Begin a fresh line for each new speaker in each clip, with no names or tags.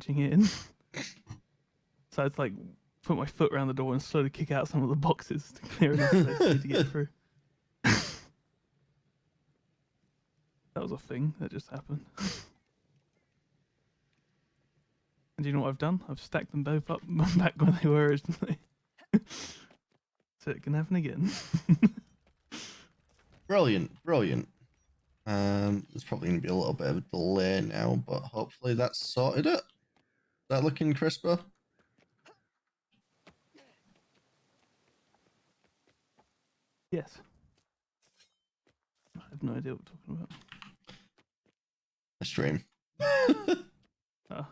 in. So I had to like put my foot around the door and slowly kick out some of the boxes to clear enough space for me to get through. That was a thing that just happened. And do you know what I've done? I've stacked them both up back where they were originally. So it can happen again.
Brilliant, brilliant. There's probably going to be a little bit of a delay now, but hopefully that's sorted it. Is that looking crisper?
Yes. I have no idea what we're talking about.
A stream.
Oh.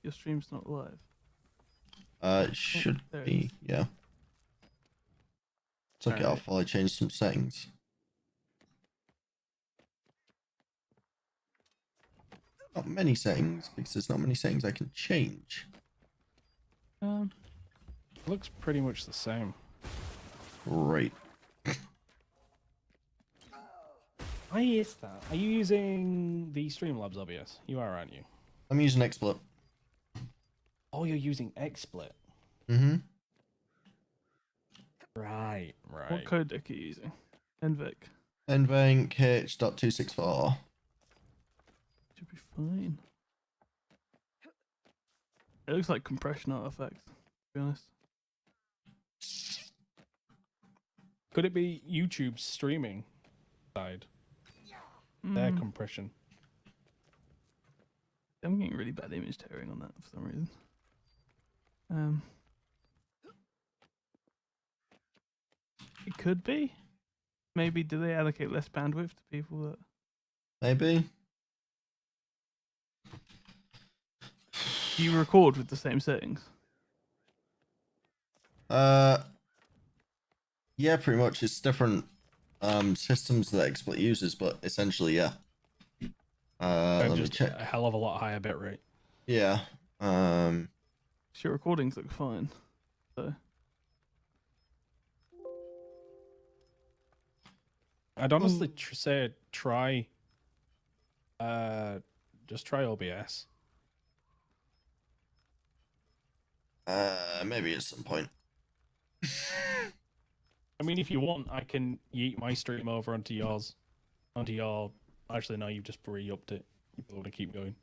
Your stream's not live.
It should be, yeah. Took it off while I changed some settings. Not many settings, because there's not many settings I can change.
Looks pretty much the same.
Great.
Why is that? Are you using the Streamlabs OBS? You are, aren't you?
I'm using XSplit.
Oh, you're using XSplit.
Mm-hmm.
Right.
What codec are you using? NVENC.
NVENC H.264.
Should be fine. It looks like compression artifacts, to be honest.
Could it be YouTube's streaming side? Their compression.
I'm getting really bad image tearing on that for some reason. It could be. Maybe do they allocate less bandwidth to people that...
Maybe.
Do you record with the same settings?
Yeah, pretty much. It's different systems that XSplit uses, but essentially, yeah. Let me check.
A hell of a lot higher bitrate.
Yeah.
Your recordings look fine. So
I'd honestly say try. Just try OBS.
Maybe at some point.
I mean, if you want, I can yeet my stream over onto yours. Onto your... Actually, no, you've just re-upped it. You want to keep going.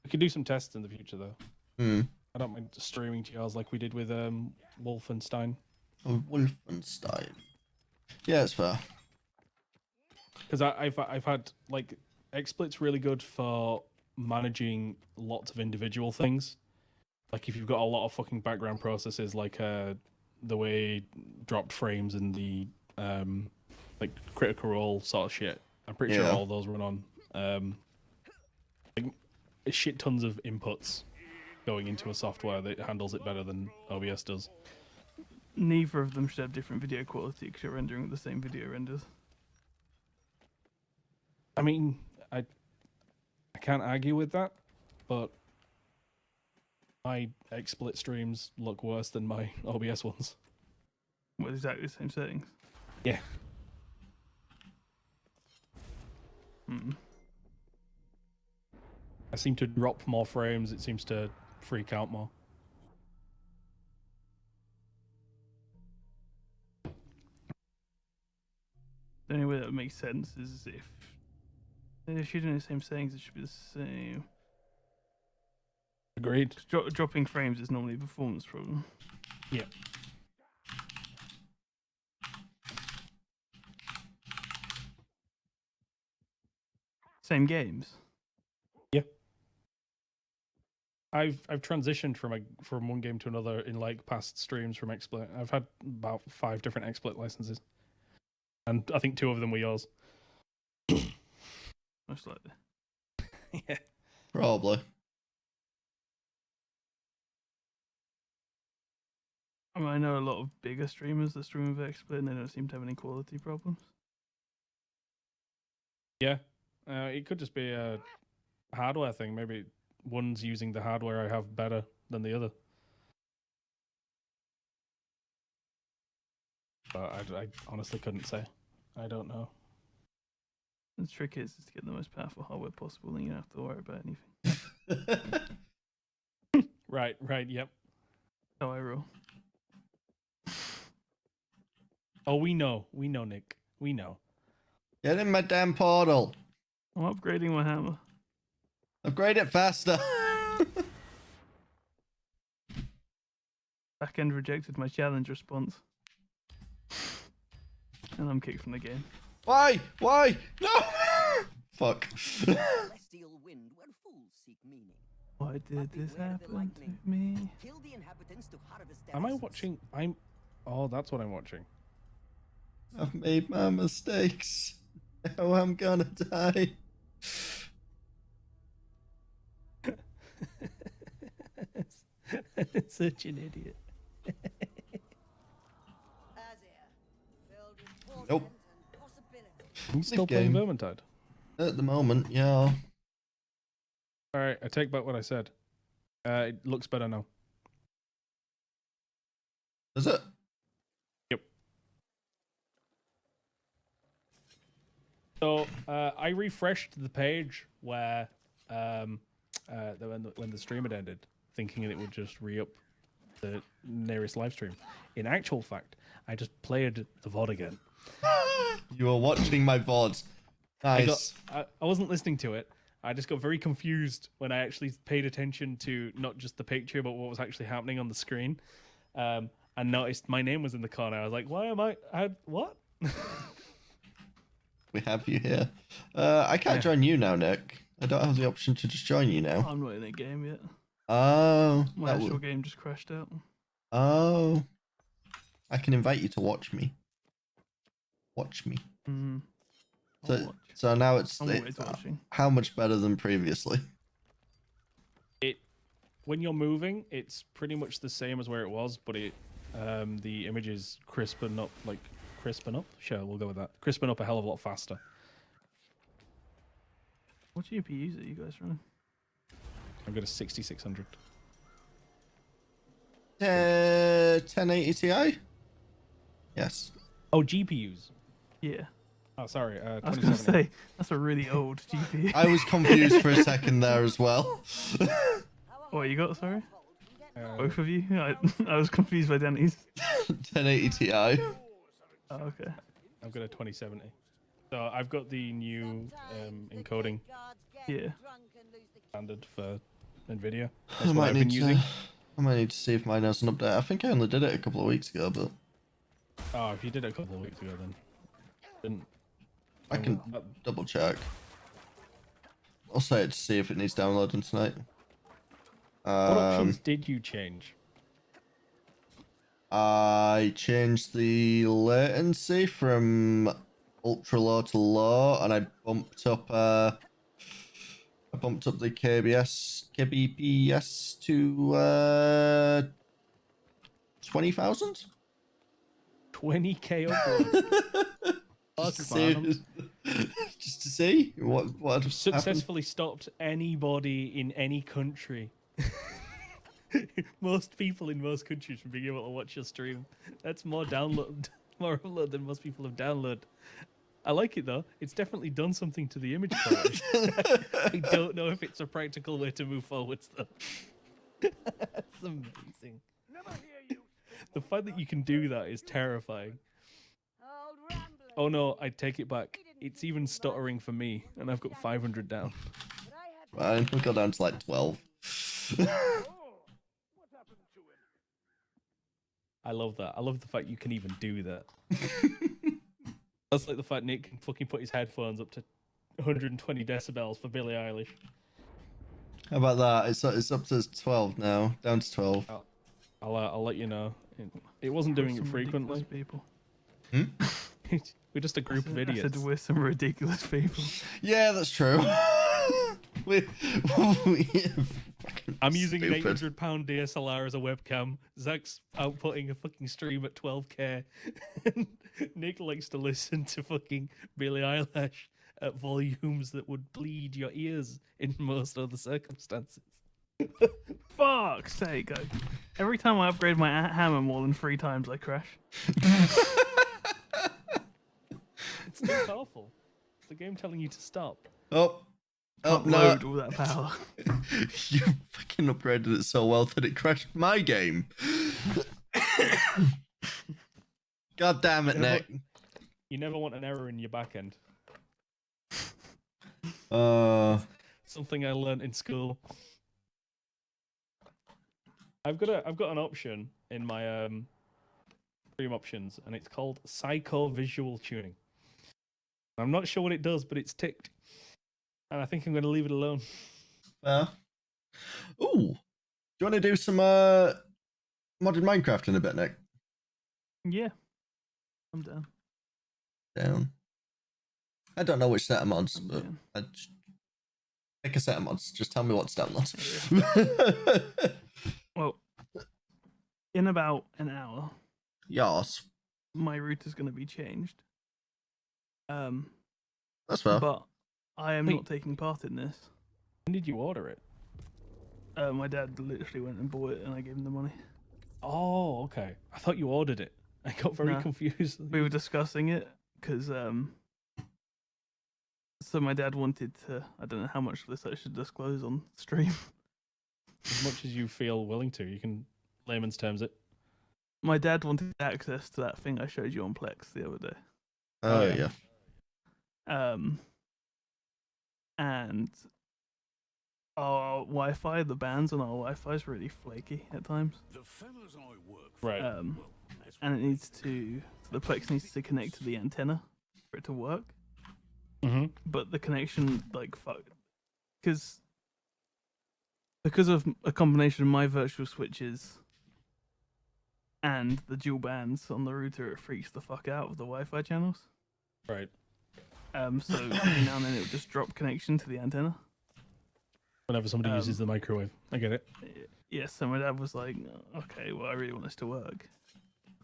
We could do some tests in the future, though. I don't mind streaming to yours like we did with Wolfenstein.
Wolfenstein. Yeah, it's fair.
Because I've had, like... XSplit's really good for managing lots of individual things. Like, if you've got a lot of fucking background processes, like the way dropped frames and the like critical role sort of shit. I'm pretty sure all those run on like shit tons of inputs going into a software that handles it better than OBS does.
neither of them should have different video quality because you're rendering the same video renders.
I mean, I can't argue with that, but my XSplit streams look worse than my OBS ones.
With exactly the same settings?
Yeah. I seem to drop more frames, it seems to freak out more.
The only way that would make sense is if you're doing the same settings, it should be the same.
Agreed.
Dropping frames is normally a performance problem.
Yeah.
Same games.
Yeah. I've transitioned from one game to another in like past streams from XSplit. I've had about 5 different XSplit licenses, and I think 2 of them were yours.
Most likely.
Yeah.
Probably.
I mean, I know a lot of bigger streamers that stream with XSplit and they don't seem to have any quality problems.
Yeah. It could just be a hardware thing. Maybe one's using the hardware I have better than the other. But I honestly couldn't say. I don't know.
The trick is to get the most powerful hardware possible, and you don't have to worry about anything.
Right, yep.
How I roll.
Oh, we know, Nick. We know.
Get in my damn portal.
I'm upgrading my hammer.
Upgrade it faster.
Backend rejected my challenge response. And I'm kicked from the game.
Why? Why? No! Fuck.
Celestial wind where fools seek meaning.
Why did this
beware the
happen
lightning.
to me?
Kill the inhabitants to harvest their
Am I
essence.
watching? Oh, that's what I'm watching.
I've made my mistakes. Now I'm gonna die.
Such an idiot.
Nope.
I'm still playing
game.
Vermintide.
At the moment, yeah.
All right, I take back what I said. It looks better now.
Is it?
Yep. So I refreshed the page where when the stream had ended, thinking it would just re-up the nearest live stream. In actual fact, I just played the VOD again.
You were watching my VODs. Nice.
I wasn't listening to it. I just got very confused when I actually paid attention to not just the picture, but what was actually happening on the screen. And noticed my name was in the corner. I was like, why am what?
We have you here. I can't join you now, Nick. I don't have the option to just join you now.
I'm not in a game yet.
Oh.
My actual game just crashed out.
Oh. I can invite you to watch me. Watch me.
Mm-hmm.
So now it's
I'm always watching.
how much better than previously?
When you're moving, it's pretty much the same as where it was, but the image is crispen up. Sure, we'll go with that. Crispen up a hell of a lot faster.
What GPUs are you guys running?
I've got a 6600.
1080 Ti? Yes.
Oh, GPUs.
Yeah.
Oh, sorry.
I was going to say, that's a really old GPU.
I was confused for a second there as well.
What you got, sorry?
Uh,
Both of you? I was confused by Denny's.
1080 Ti.
Oh, okay.
I've got a 2070. So I've got the new encoding
Yeah.
standard for NVIDIA.
I
That's what
might
I've been
need
using.
I might need to see if mine has an update. I think I only did it a couple of weeks ago, but
Oh, if you did it a couple of weeks ago, then didn't.
I can double check. I'll say it to see if it needs downloading tonight.
What options did you change?
I changed the latency from ultra low to low, and I bumped up the kbps to 20,000.
20k upload. Fuck, man.
Just to see what
Successfully stopped anybody in any country. Most people in most countries from being able to watch your stream. That's more upload than most people have downloaded. I like it though. It's definitely done something to the image quality. I don't know if it's a practical way to move forwards though. That's amazing. The fact that you can do that is terrifying. Oh no, I take it back. It's even stuttering for me, and I've got 500 down.
Fine, we'll go down to like 12.
I love that. I love the fact you can even do that. That's like the fact Nick can fucking put his headphones up to 120 decibels for Billie Eilish.
How about that? It's up to 12 now, down to 12.
I'll let you know. It wasn't doing it
Some ridiculous
frequently.
people.
We're just a group of
I said
idiots.
we're some ridiculous people.
Yeah, that's true. we
I'm using an
stupid.
£800 DSLR as a webcam. Zach's outputting a fucking stream at 12k. And Nick likes to listen to fucking Billie Eilish at volumes that would bleed your ears in most other circumstances.
Fuck's sake. Every time I upgrade my hammer more than 3 times, I crash.
It's too powerful. It's the game telling you to stop.
Oh,
Can't
no.
load all that power.
You fucking upgraded it so well that it crashed my game. God damn it,
You never-
Nick.
You never want an error in your back end. Something I learned in school. I've got an option in my stream options, and it's called Psycho Visual Tuning. I'm not sure what it does, but it's ticked, and I think I'm going to leave it alone.
Ooh, do you want to do some modded Minecraft in a bit, Nick?
Yeah, I'm down.
Down. I don't know which set of mods,
I'm
but
down.
I just pick a set of mods. Just tell me what to download.
Well, in about an hour,
Yas.
my router's going to be changed.
That's fair.
But I am
Wait.
not taking part in this.
When did you order it?
My dad literally went and bought it, and I gave him the money.
Oh, okay. I thought you ordered it. I got very
Nah.
confused.
We were discussing it because so my dad wanted to. I don't know how much of this I should disclose on stream.
As much as you feel willing to, you can layman's terms it.
My dad wanted access to that thing I showed you on Plex the other day.
Oh,
yeah.
yeah.
And our Wi-Fi, the bands on our Wi-Fi is really flaky at times.
Right.
And it needs to, the Plex needs to connect to the antenna for it to work.
Mm-hmm.
But the connection, like, because of a combination of my virtual switches and the dual bands on the router, it freaks the fuck out of the Wi-Fi channels.
Right.
So every now and then it would just drop connection to the antenna.
Whenever somebody uses the microwave. I get it.
Yes, so my dad was like, okay, well, I really want this to work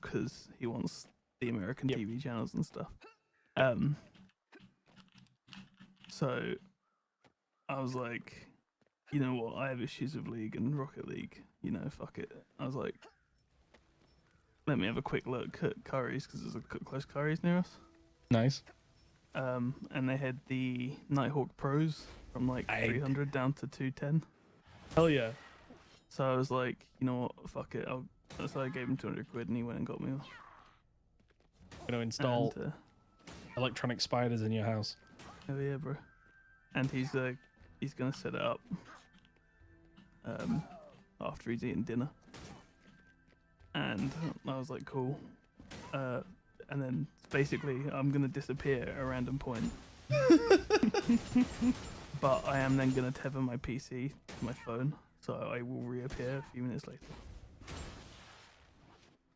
because he wants the American
Yep.
TV channels and stuff. So I was like, you know what, I have issues with League and Rocket League, you know, fuck it. I was like, let me have a quick look at Curry's because there's a close Curry's near us.
Nice.
And they had the Nighthawk Pros from like 300 down to 210.
Hell yeah.
So I was like, you know what, fuck it. So I gave him 200 quid and he went and got me one.
Going to install
And,
electronic spiders in your house.
oh yeah, bro. And he's gonna set it up after he's eaten dinner. And I was like, cool. And then basically I'm gonna disappear at a random point. But I am then gonna tether my PC to my phone, so I will reappear a few minutes later.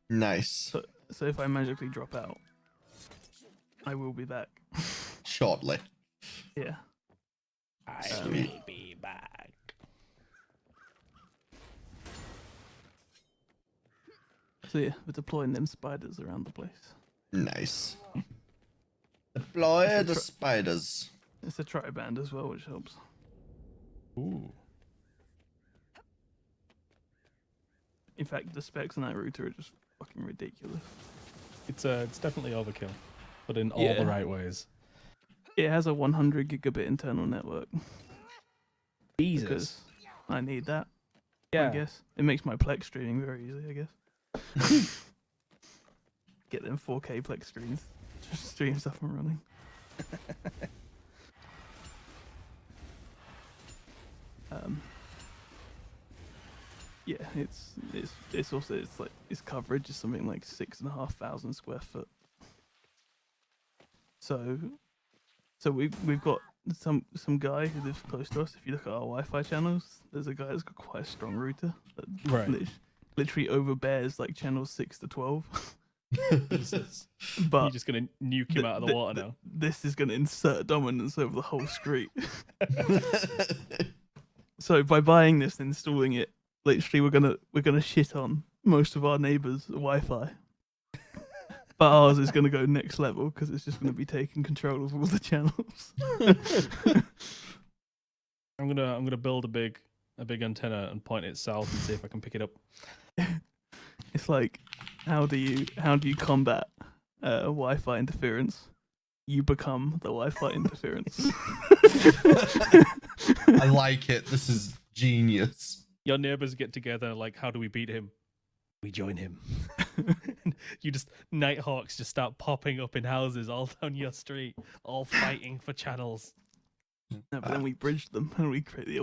Nice.
So if I magically drop out, I will be back.
Shortly.
Yeah.
I
Sweet.
will be back.
So yeah, we're deploying them spiders around the place.
Nice. Deploy
It's a
the
tr-
spiders.
It's a tri-band as well, which helps.
Ooh.
In fact, the specs on that router are just fucking ridiculous.
It's definitely overkill, but in all
Yeah.
the right ways.
It has a 100 gigabit internal network
Jesus.
because I need that.
Yeah.
I guess it makes my Plex streaming very easy. I guess. Get them 4K Plex screens. Just stream stuff and running. Yeah, it's also like its coverage is something like 6,500 square foot. So we've got some guy who lives close to us. If you look at our Wi-Fi channels, there's a guy that's got quite a strong router that
Right.
literally overbears like channels 6 to 12.
Jesus.
But
You're just gonna nuke him out of the water now.
this is going to insert dominance over the whole street. So by buying this and installing it, literally we're gonna shit on most of our neighbors' Wi-Fi. But ours is gonna go next level because it's just gonna be taking control of all the channels.
I'm gonna build a big antenna and point it south and see if I can pick it up.
It's like, how do you combat Wi-Fi interference? you become the Wi-Fi interference.
I like it. This is genius.
Your neighbors get together, like, how do we beat him? We join him. You just, Nighthawks just start popping up in houses all down your street, all fighting for channels.
No, but then we bridge them and we create the